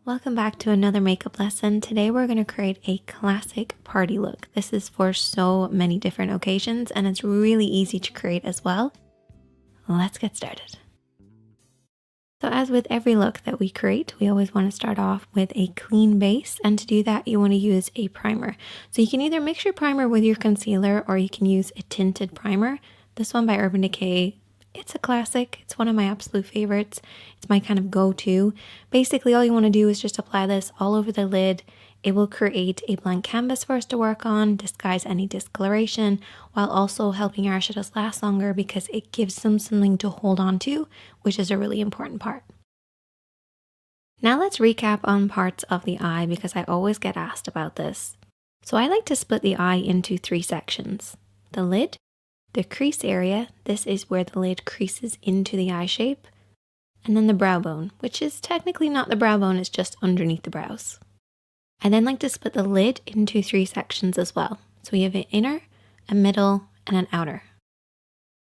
Welcome back to another makeup lesson. Today we're going to create a classic party look. This is for so many different occasions and it's really easy to create as well. Let's get started. So as with every look that we create, we always want to start off with a clean base, and to do that you want to use a primer. So you can either mix your primer with your concealer or you can use a tinted primer. This one by Urban Decay, it's a classic. It's one of my absolute favorites. It's my kind of go-to. Basically, all you want to do is just apply this all over the lid. It will create a blank canvas for us to work on, disguise any discoloration, while also helping our eyeshadows last longer because it gives them something to hold on to, which is a really important part. Now let's recap on parts of the eye because I always get asked about this. So I like to split the eye into 3 sections. The lid, the crease area, this is where the lid creases into the eye shape, and then the brow bone, which is technically not the brow bone, it's just underneath the brows. I then like to split the lid into 3 sections as well. So we have an inner, a middle, and an outer.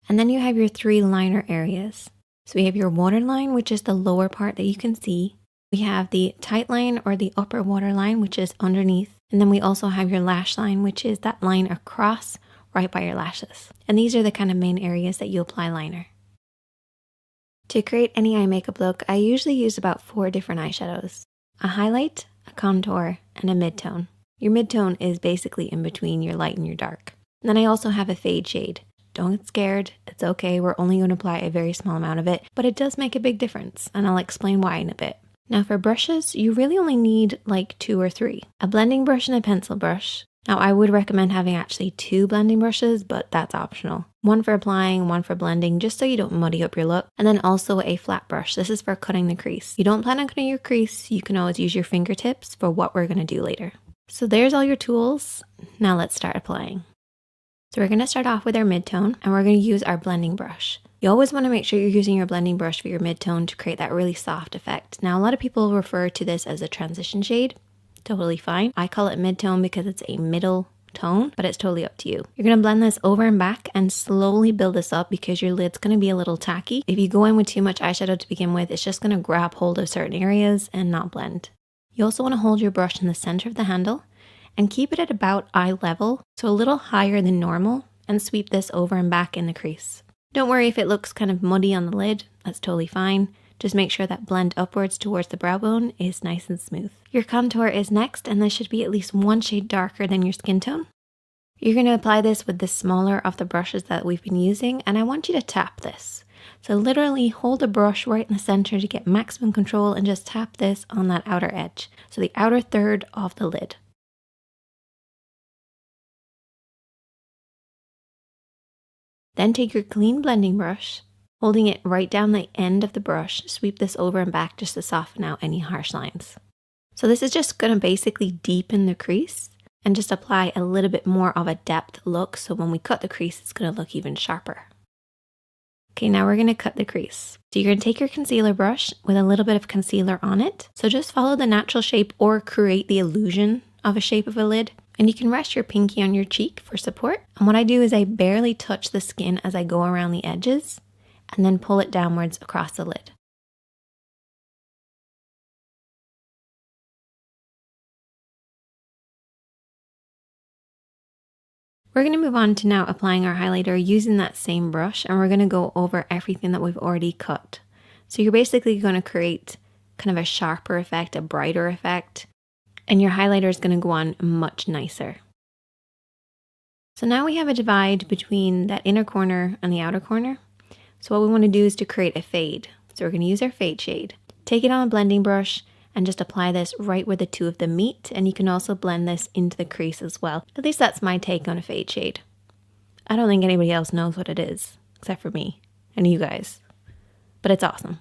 And then you have your 3 liner areas. So we have your waterline, which is the lower part that you can see. We have the tight line or the upper waterline, which is underneath. And then we also have your lash line, which is that line across right by your lashes. And these are the kind of main areas that you apply liner. To create any eye makeup look, I usually use about 4 different eyeshadows. A highlight, a contour, and a midtone. Your midtone is basically in between your light and your dark. And then I also have a fade shade. Don't get scared, it's okay, we're only going to apply a very small amount of it, but it does make a big difference, and I'll explain why in a bit. Now for brushes, you really only need like 2 or 3. A blending brush and a pencil brush. Now I would recommend having actually 2 blending brushes, but that's optional. One for applying, one for blending, just so you don't muddy up your look. And then also a flat brush. This is for cutting the crease. You don't plan on cutting your crease, you can always use your fingertips for what we're going to do later. So there's all your tools. Now let's start applying. So we're going to start off with our midtone, and we're going to use our blending brush. You always want to make sure you're using your blending brush for your midtone to create that really soft effect. Now a lot of people refer to this as a transition shade. Totally fine. I call it midtone because it's a middle tone, but it's totally up to you. You're going to blend this over and back and slowly build this up because your lid's going to be a little tacky. If you go in with too much eyeshadow to begin with, it's just going to grab hold of certain areas and not blend. You also want to hold your brush in the center of the handle and keep it at about eye level, so a little higher than normal, and sweep this over and back in the crease. Don't worry if it looks kind of muddy on the lid, that's totally fine. Just make sure that blend upwards towards the brow bone is nice and smooth. Your contour is next, and this should be at least 1 shade darker than your skin tone. You're going to apply this with the smaller of the brushes that we've been using, and I want you to tap this. So literally hold the brush right in the center to get maximum control and just tap this on that outer edge. So the outer third of the lid. Then take your clean blending brush, holding it right down the end of the brush, sweep this over and back just to soften out any harsh lines. So this is just going to basically deepen the crease and just apply a little bit more of a depth look, so when we cut the crease it's going to look even sharper. Okay, now we're going to cut the crease. So you're going to take your concealer brush with a little bit of concealer on it. So just follow the natural shape or create the illusion of a shape of a lid. And you can rest your pinky on your cheek for support. And what I do is I barely touch the skin as I go around the edges and then pull it downwards across the lid. We're going to move on to now applying our highlighter using that same brush, and we're going to go over everything that we've already cut. So you're basically going to create kind of a sharper effect, a brighter effect, and your highlighter is going to go on much nicer. So now we have a divide between that inner corner and the outer corner. So what we want to do is to create a fade. So we're going to use our fade shade. Take it on a blending brush and just apply this right where the 2 of them meet, and you can also blend this into the crease as well. At least that's my take on a fade shade. I don't think anybody else knows what it is, except for me and you guys, but it's awesome.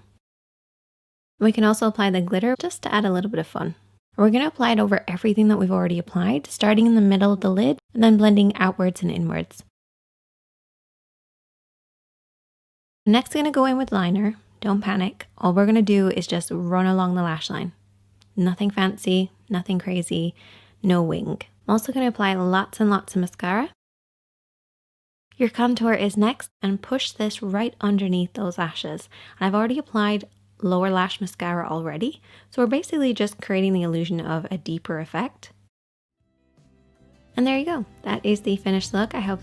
We can also apply the glitter just to add a little bit of fun. We're going to apply it over everything that we've already applied, starting in the middle of the lid and then blending outwards and inwards. Next, going to go in with liner. Don't panic. All we're going to do is just run along the lash line. Nothing fancy, nothing crazy, no wing. I'm also going to apply lots and lots of mascara. Your contour is next, and push this right underneath those lashes. And I've already applied lower lash mascara already. So we're basically just creating the illusion of a deeper effect. And there you go. That is the finished look. I hope